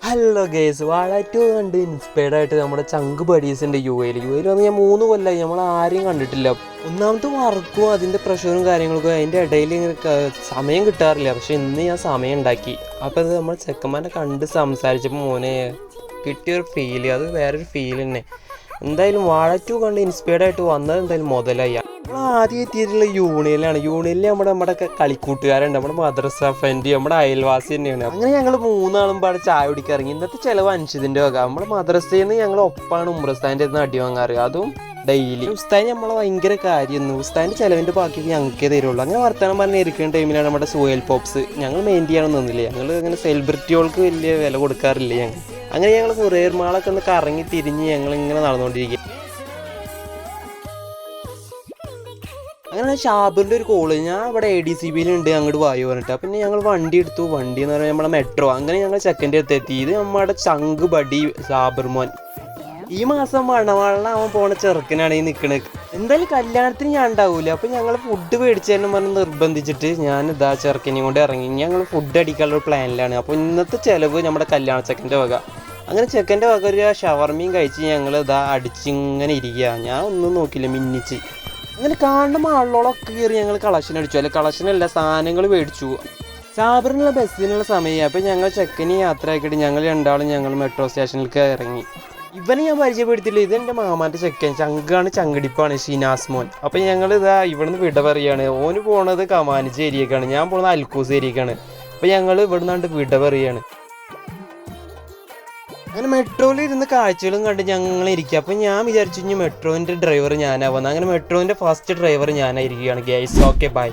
Hello guys, വാഴ 2 കണ്ട് inspired ആയിട്ട് നമ്മുടെ ചങ്ക് ബഡീസിൻ്റെ യു എയിൽ വന്ന് ഞാൻ 3 കൊല്ലമായി നമ്മൾ ആരെയും കണ്ടിട്ടില്ല. ഒന്നാമത്തെ വർക്കും അതിൻ്റെ പ്രഷറും കാര്യങ്ങളൊക്കെ അതിൻ്റെ ഇടയിൽ ഇങ്ങനെ സമയം കിട്ടാറില്ല. പക്ഷെ ഇന്ന് ഞാൻ സമയം ഉണ്ടാക്കി. അപ്പോൾ അത് നമ്മൾ ചെക്കന്മാരെ കണ്ട് സംസാരിച്ചപ്പോൾ മോനെ കിട്ടിയൊരു ഫീല്, അത് വേറൊരു ഫീൽ തന്നെ. എന്തായാലും വാഴ 2 കണ്ട് ഇൻസ്പയർഡ് ആയിട്ട് വന്നത് എന്തായാലും മുതലായി. നമ്മൾ ആദ്യം എത്തിയിട്ടുള്ള യൂണിയനിലാണ്. യൂണിയനിൽ നമ്മുടെ കളിക്കൂട്ടുകാരുണ്ട്, നമ്മുടെ മദ്രസ ഫ്രണ്ട്, നമ്മുടെ അയൽവാസി തന്നെയാണ്. അങ്ങനെ ഞങ്ങൾ 3 ആളും പാടെ ചായ കുടിക്കാൻ ഇറങ്ങി. ഇന്നത്തെ ചിലവ് അൻഷിതിൻ്റെ വക. നമ്മുടെ മദ്രസയിൽ നിന്ന് ഞങ്ങൾ ഒപ്പാണ് ഉമ്രസ്ഥാൻ്റെ നിന്ന് അടി വാങ്ങാറ്, അതും ഡെയിലി. ഉസ്താദ് നമ്മളെ ഭയങ്കര കാര്യമായിരുന്നു. ഉസ്താദിൻ്റെ ചിലവിൻ്റെ ബാക്കി ഞങ്ങൾക്കേ തരുള്ളൂ. അങ്ങനെ വർത്തമാനം പറഞ്ഞ് ഇരിക്കുന്ന ടൈമിലാണ് നമ്മുടെ സുഹേൽ പോപ്സ്. ഞങ്ങൾ മെയിൻ ചെയ്യാനൊന്നും നിന്നില്ല. ഞങ്ങൾ അങ്ങനെ സെലിബ്രിറ്റികൾക്ക് വലിയ വില കൊടുക്കാറില്ല ഞങ്ങൾ. അങ്ങനെ ഞങ്ങൾ കുറേർ മാളൊക്കെ ഒന്ന് കറങ്ങി തിരിഞ്ഞ് ഞങ്ങളിങ്ങനെ നടന്നുകൊണ്ടിരിക്കുക. അങ്ങനെ ഷാബിറിൻ്റെ ഒരു കോള്, ഞാൻ ഇവിടെ ADCBയിലുണ്ട്, അങ്ങോട്ട് വായു പറഞ്ഞിട്ട്. പിന്നെ ഞങ്ങൾ വണ്ടി എടുത്തു. വണ്ടി എന്ന് പറഞ്ഞാൽ നമ്മുടെ മെട്രോ. അങ്ങനെ ഞങ്ങൾ ചെക്കൻ്റെ അടുത്ത് എത്തി. ഇത് നമ്മുടെ ചങ്ക് ബഡി ഷാബിർ മോൻ. ഈ മാസം മണവാളനാവാൻ പോണ ചെറുക്കനാണ് ഈ നിൽക്കണത്. എന്തായാലും കല്യാണത്തിന് ഞാൻ ഉണ്ടാവില്ല. അപ്പോൾ ഞങ്ങൾ ഫുഡ് മേടിച്ചതെന്ന് പറഞ്ഞ് നിർബന്ധിച്ചിട്ട് ഞാൻ ഇതാ ചെറുക്കനെയും കൊണ്ട് ഇറങ്ങി. ഞങ്ങൾ ഫുഡ് അടിക്കാനുള്ള പ്ലാനിലാണ്. അപ്പോൾ ഇന്നത്തെ ചിലവ് നമ്മുടെ കല്യാണ ചെക്കൻ്റെ വക. അങ്ങനെ ചെക്കൻ്റെ വക ഒരു ഷവർമയും കഴിച്ച് ഞങ്ങൾ ഇതാ അടിച്ചിങ്ങനെ ഇരിക്കുക. ഞാൻ ഒന്നും നോക്കില്ല, മിന്നിച്ച്. അങ്ങനെ കാണുന്ന ആളുകളൊക്കെ കയറി ഞങ്ങൾ കളക്ഷൻ അടിച്ചു. അല്ല, കളക്ഷനല്ല, സാധനങ്ങൾ മേടിച്ചു. സാബറിനുള്ള ബസ്സിനുള്ള സമയം. അപ്പോൾ ഞങ്ങൾ ചെക്കന് യാത്ര ആക്കിയിട്ട് ഞങ്ങൾ രണ്ടാളും ഞങ്ങൾ മെട്രോ സ്റ്റേഷനിലേക്ക് ഇറങ്ങി. ഇവനെ ഞാൻ പരിചയപ്പെടുത്തില്ല, ഇതെൻ്റെ മാമാൻ്റെ ചെക്കൻ, ചങ്കാണ്, ചങ്കടിപ്പാണ്, ഷിനാസ് മോൻ. അപ്പോൾ ഞങ്ങൾ ഇതാ ഇവിടുന്ന് വിട പറയുകയാണ്. ഓന് പോണത് കമാനിച്ച് ഏരിയക്കാണ്, ഞാൻ പോകുന്നത് അൽക്കൂസ് ഏരിയക്കാണ്. അപ്പോൾ ഞങ്ങൾ ഇവിടുന്ന് വിട പറയുകയാണ്. അങ്ങനെ മെട്രോയിൽ ഇരുന്ന് കാഴ്ചകളും കണ്ട് ഞങ്ങൾ ഇരിക്കുക. അപ്പോൾ ഞാൻ വിചാരിച്ചു ഇനി മെട്രോൻ്റെ ഡ്രൈവർ ഞാനാവുന്നത്. അങ്ങനെ മെട്രോൻ്റെ ഫസ്റ്റ് ഡ്രൈവർ ഞാനായിരിക്കുകയാണ് ഗൈസ്. Okay, by.